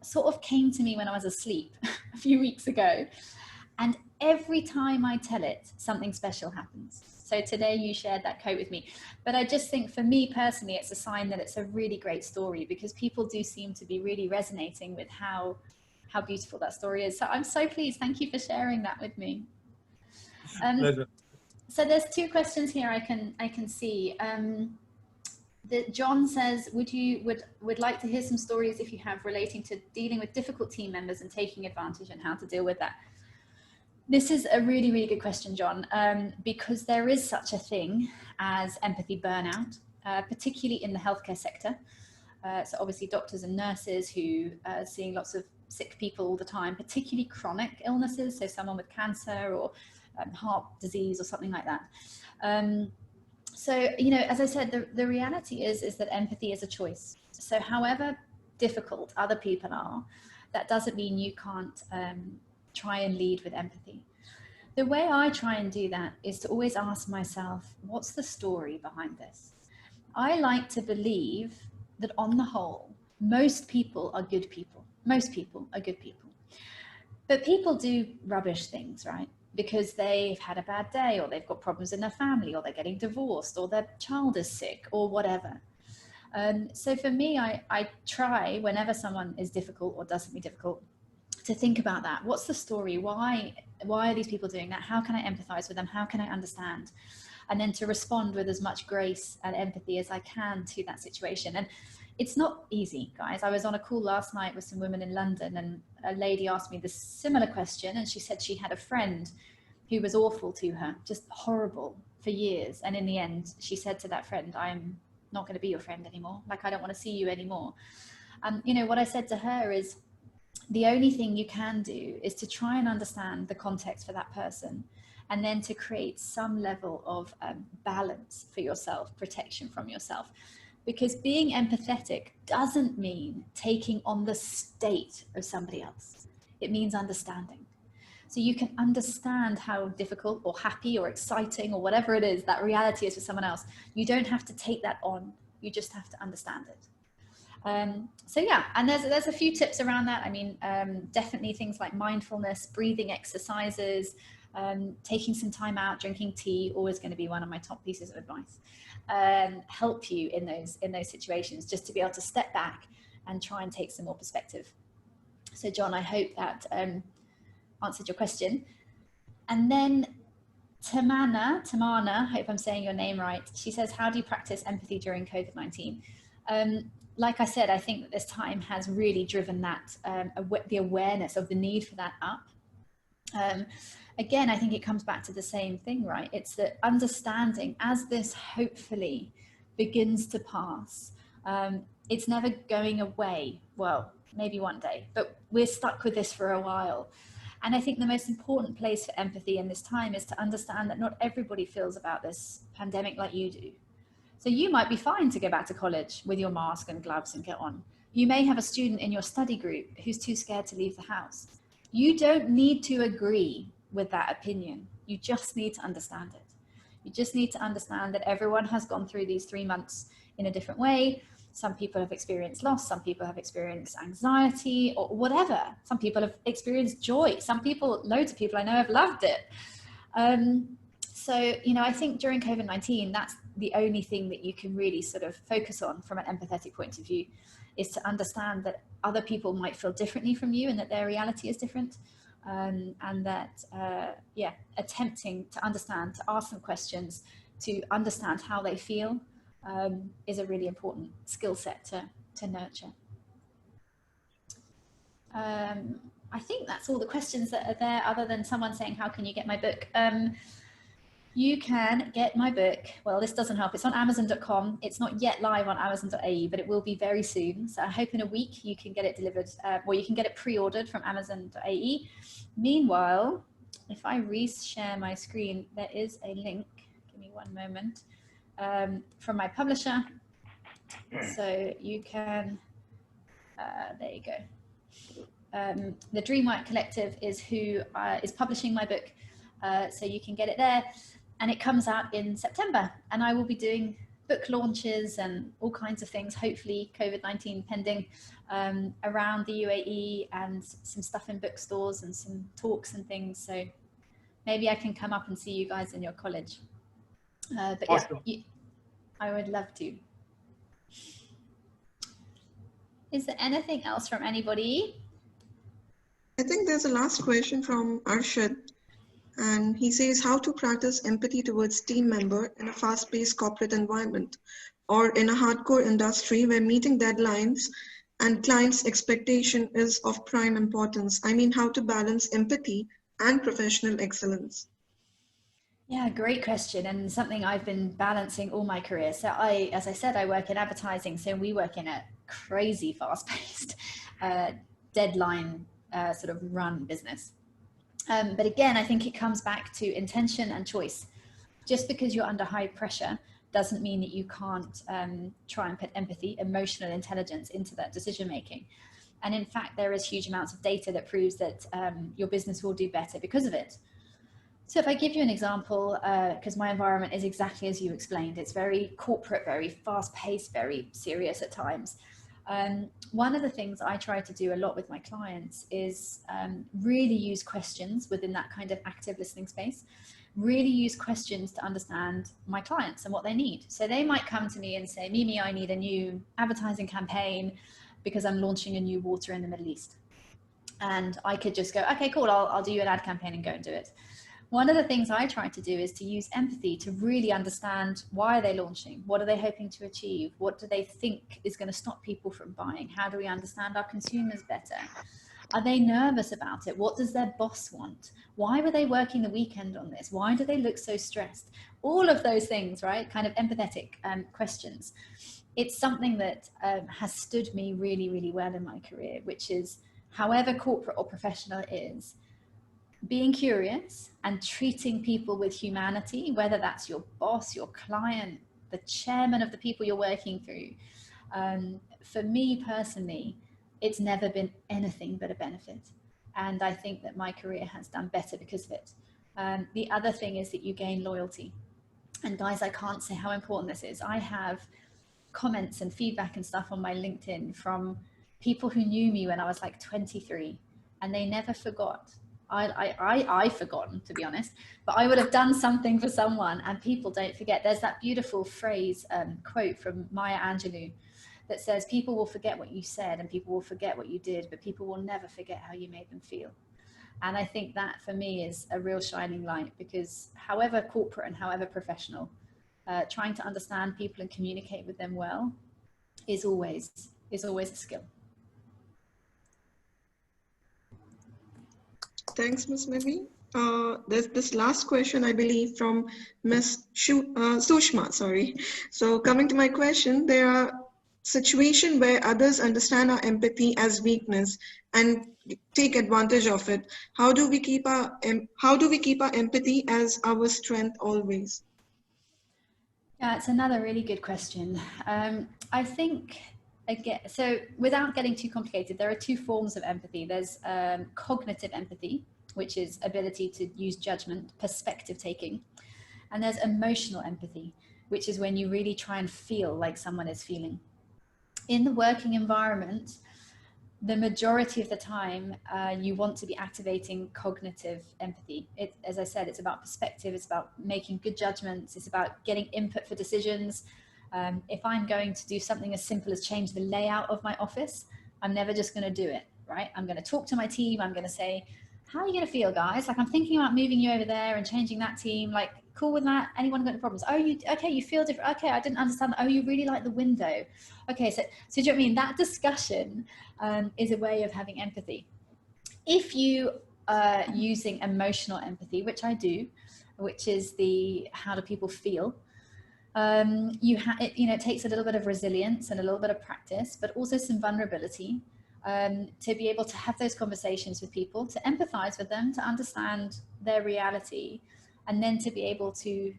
sort of came to me when I was asleep a few weeks ago. And every time I tell it, something special happens. So today you shared that coat with me. But I just think for me personally, it's a sign that it's a really great story because people do seem to be really resonating with how beautiful that story is. So I'm so pleased. Thank you for sharing that with me. Pleasure. So there's two questions here I can see. John says, would like to hear some stories if you have relating to dealing with difficult team members and taking advantage and how to deal with that. This is a really, really good question, John, because there is such a thing as empathy burnout, particularly in the healthcare sector. So obviously doctors and nurses who are seeing lots of sick people all the time, particularly chronic illnesses. So someone with cancer or heart disease or something like that. So, as I said, the reality is that empathy is a choice. So however difficult other people are, that doesn't mean you can't try and lead with empathy. The way I try and do that is to always ask myself, what's the story behind this? I like to believe that on the whole, most people are good people. Most people are good people. But people do rubbish things, right? Because they've had a bad day, or they've got problems in their family, or they're getting divorced, or their child is sick, or whatever. So for me, I try, whenever someone is difficult or does something difficult, to think about that. What's the story? Why are these people doing that? How can I empathize with them? How can I understand? And then to respond with as much grace and empathy as I can to that situation. And it's not easy, guys. I was on a call last night with some women in London, and a lady asked me this similar question, and she said she had a friend who was awful to her, just horrible for years. And in the end, she said to that friend, I'm not going to be your friend anymore. Like, I don't want to see you anymore. And what I said to her is, the only thing you can do is to try and understand the context for that person, and then to create some level of balance for yourself, protection from yourself. Because being empathetic doesn't mean taking on the state of somebody else. It means understanding. So you can understand how difficult or happy or exciting or whatever it is that reality is for someone else. You don't have to take that on. You just have to understand it. So yeah, and there's a few tips around that. I mean, definitely things like mindfulness, breathing exercises, taking some time out, drinking tea, always going to be one of my top pieces of advice. Help you in those situations, just to be able to step back and try and take some more perspective. So John, I hope that answered your question. And then Tamana, hope I'm saying your name right. She says, how do you practice empathy during COVID-19? Like I said, I think that this time has really driven that, the awareness of the need for that up. Again, I think it comes back to the same thing, right? It's that understanding as this hopefully begins to pass, it's never going away. Well, maybe one day, but we're stuck with this for a while. And I think the most important place for empathy in this time is to understand that not everybody feels about this pandemic like you do. So you might be fine to go back to college with your mask and gloves and get on. You may have a student in your study group who's too scared to leave the house. You don't need to agree with that opinion. You just need to understand it. You just need to understand that everyone has gone through these 3 months in a different way. Some people have experienced loss, some people have experienced anxiety or whatever. Some people have experienced joy. Some people, loads of people I know have loved it. So, you know, I think during COVID-19, that's the only thing that you can really sort of focus on from an empathetic point of view, is to understand that other people might feel differently from you and that their reality is different. And that, yeah, attempting to understand, to ask them questions, to understand how they feel is a really important skill set to nurture. I think that's all the questions that are there, other than someone saying, how can you get my book? You can get my book. Well, this doesn't help. It's on Amazon.com. It's not yet live on Amazon.ae, but it will be very soon. So I hope in a week you can get it delivered, or you can get it pre-ordered from Amazon.ae. Meanwhile, if I reshare my screen, there is a link. Give me one moment. From my publisher. So you can, there you go. The Dreamwork Collective is who is publishing my book. So you can get it there. And it comes out in September, and I will be doing book launches and all kinds of things, hopefully COVID-19 pending, around the UAE, and some stuff in bookstores and some talks and things. So maybe I can come up and see you guys in your college. But awesome. Yeah, I would love to. Is there anything else from anybody? I think there's a last question from Arshad. And he says, how to practice empathy towards team member in a fast-paced corporate environment or in a hardcore industry where meeting deadlines and clients' expectation is of prime importance. I mean, how to balance empathy and professional excellence. Yeah, great question, and something I've been balancing all my career. So as I said, I work in advertising, so we work in a crazy fast-paced deadline sort of run business. But again, I think it comes back to intention and choice. Just because you're under high pressure doesn't mean that you can't try and put empathy, emotional intelligence into that decision making. And in fact, there is huge amounts of data that proves that your business will do better because of it. So if I give you an example, because my environment is exactly as you explained, it's very corporate, very fast paced, very serious at times. One of the things I try to do a lot with my clients is really use questions within that kind of active listening space, really use questions to understand my clients and what they need. So they might come to me and say, Mimi, I need a new advertising campaign because I'm launching a new water in the Middle East. And I could just go, okay, cool, I'll do you an ad campaign and go and do it. One of the things I try to do is to use empathy to really understand, why are they launching? What are they hoping to achieve? What do they think is going to stop people from buying? How do we understand our consumers better? Are they nervous about it? What does their boss want? Why were they working the weekend on this? Why do they look so stressed? All of those things, right? Kind of empathetic questions. It's something that has stood me really, really well in my career, which is, however corporate or professional it is, being curious and treating people with humanity, whether that's your boss, your client, the chairman of the people you're working through. For me personally, it's never been anything but a benefit. And I think that my career has done better because of it. The other thing is that you gain loyalty. And guys, I can't say how important this is. I have comments and feedback and stuff on my LinkedIn from people who knew me when I was like 23, and they never forgot. I've forgotten, to be honest, but I would have done something for someone, and people don't forget. There's that beautiful phrase, quote from Maya Angelou that says, people will forget what you said and people will forget what you did, but people will never forget how you made them feel. And I think that for me is a real shining light, because however corporate and however professional, trying to understand people and communicate with them well is always a skill. Thanks, Ms. Mimi. There's this last question, I believe, from Ms. Sushma. Sorry. So coming to my question, there are situations where others understand our empathy as weakness and take advantage of it. How do we keep our empathy as our strength always? Yeah, it's another really good question. I think, again, so without getting too complicated, there are two forms of empathy. There's cognitive empathy, which is ability to use judgment, perspective taking. And there's emotional empathy, which is when you really try and feel like someone is feeling. In the working environment, the majority of the time, you want to be activating cognitive empathy. As I said, it's about perspective, it's about making good judgments, it's about getting input for decisions. If I'm going to do something as simple as change the layout of my office, I'm never just going to do it, right? I'm going to talk to my team, I'm going to say, how are you going to feel, guys? Like, I'm thinking about moving you over there and changing that team. Like, cool with that? Anyone got any problems? Oh, okay, you feel different. Okay, I didn't understand. Oh, you really like the window. Okay, so do you know what I mean? That discussion is a way of having empathy. If you are using emotional empathy, which I do, which is the how do people feel, it takes a little bit of resilience and a little bit of practice, but also some vulnerability. To be able to have those conversations with people, to empathize with them, to understand their reality, and then to be able to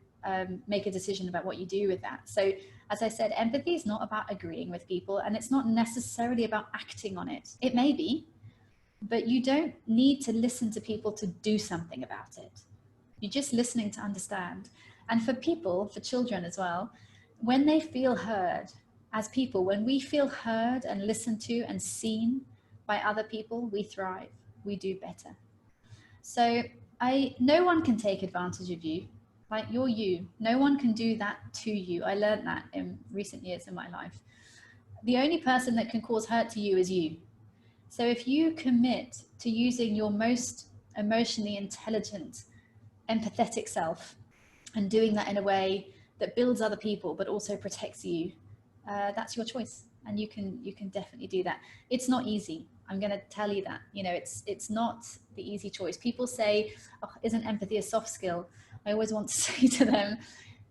make a decision about what you do with that. So, as I said, empathy is not about agreeing with people, and it's not necessarily about acting on it. It may be, but you don't need to listen to people to do something about it. You're just listening to understand. And for people, for children as well, when they feel heard, as people, when we feel heard and listened to and seen by other people, we thrive, we do better. So no one can take advantage of you. Like, you're you. No one can do that to you. I learned that in recent years in my life. The only person that can cause hurt to you is you. So if you commit to using your most emotionally intelligent, empathetic self and doing that in a way that builds other people but also protects you, that's your choice, and you can definitely do that. It's not easy. I'm going to tell you that. It's not the easy choice. People say, oh, isn't empathy a soft skill? I always want to say to them,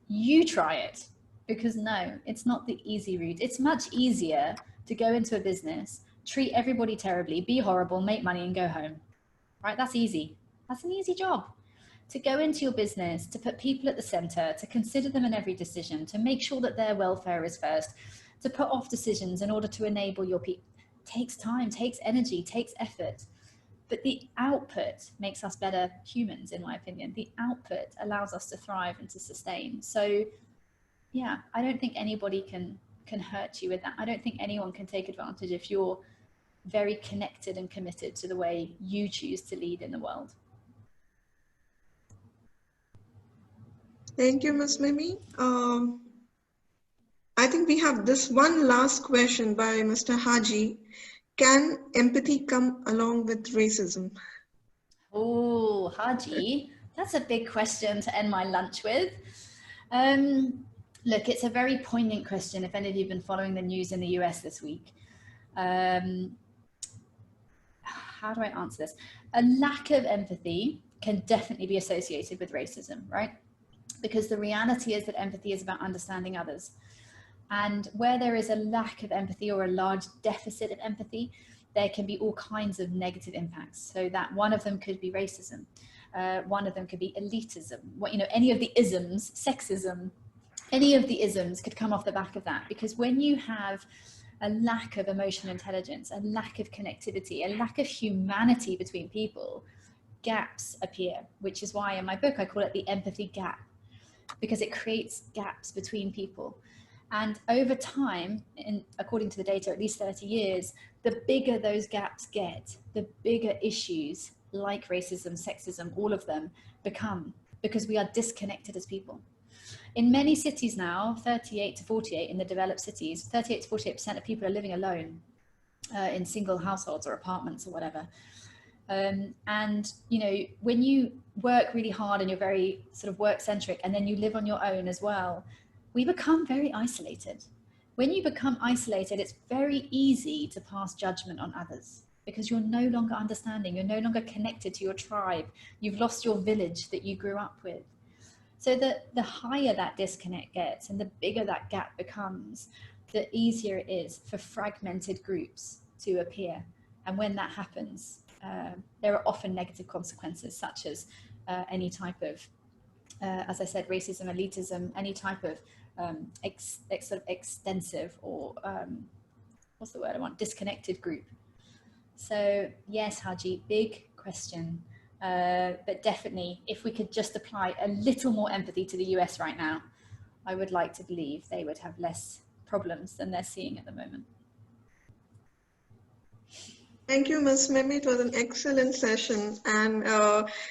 you try it, because no, it's not the easy route. It's much easier to go into a business, treat everybody terribly, be horrible, make money and go home, right? That's easy. That's an easy job. To go into your business, to put people at the center, to consider them in every decision, to make sure that their welfare is first, to put off decisions in order to enable your people, takes time, takes energy, takes effort. But the output makes us better humans, in my opinion. The output allows us to thrive and to sustain. So yeah, I don't think anybody can hurt you with that. I don't think anyone can take advantage if you're very connected and committed to the way you choose to lead in the world. Thank you, Ms. Mimi. I think we have this one last question by Mr. Haji. Can empathy come along with racism? Oh, Haji, that's a big question to end my lunch with. Look, it's a very poignant question if any of you have been following the news in the US this week. How do I answer this? A lack of empathy can definitely be associated with racism, right? Because the reality is that empathy is about understanding others. And where there is a lack of empathy or a large deficit of empathy, there can be all kinds of negative impacts. So that one of them could be racism. One of them could be elitism. Any of the isms, sexism, any of the isms could come off the back of that. Because when you have a lack of emotional intelligence, a lack of connectivity, a lack of humanity between people, gaps appear, which is why in my book I call it the empathy gap, because it creates gaps between people. And over time, according to the data, at least 30 years, the bigger those gaps get, the bigger issues like racism, sexism, all of them become, because we are disconnected as people. In many cities now, 38 to 48 in the developed cities, 38 to 48% of people are living alone in single households or apartments or whatever. And when you work really hard and you're very sort of work-centric, and then you live on your own as well, we become very isolated. When you become isolated, it's very easy to pass judgment on others. because you're no longer understanding, you're no longer connected to your tribe, you've lost your village that you grew up with. So the higher that disconnect gets and the bigger that gap becomes, the easier it is for fragmented groups to appear. And when that happens, there are often negative consequences, such as any type of, as I said, racism, elitism, any type of sort of extensive or what's the word I want, disconnected group. So yes, Haji, big question. But definitely, if we could just apply a little more empathy to the US right now, I would like to believe they would have less problems than they're seeing at the moment. Thank you, Ms. Mimi. It was an excellent session. And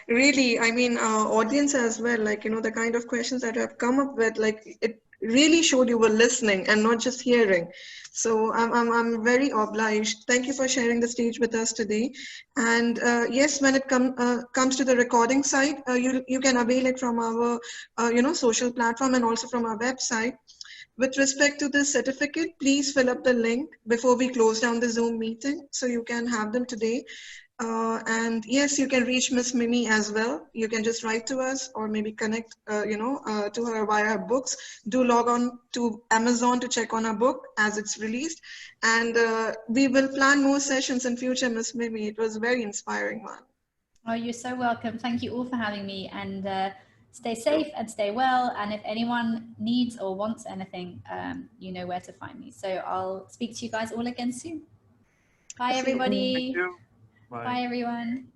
really, I mean, audience as well, like, you know, the kind of questions that you have come up with, like, it really showed you were listening and not just hearing. So I'm very obliged. Thank you for sharing the stage with us today. And yes, when it comes to the recording side, you can avail it from our, you know, social platform and also from our website. With respect to this certificate, please fill up the link before we close down the Zoom meeting so you can have them today. And yes, you can reach Miss Mimi as well. You can just write to us or maybe connect, you know, to her via her books. Do log on to Amazon to check on her book as it's released. And we will plan more sessions in future, Miss Mimi. It was a very inspiring one. Oh, you're so welcome. Thank you all for having me, and stay safe and stay well. And if anyone needs or wants anything, you know where to find me. So I'll speak to you guys all again soon. Bye, everybody. Thank you. Bye. Bye, everyone.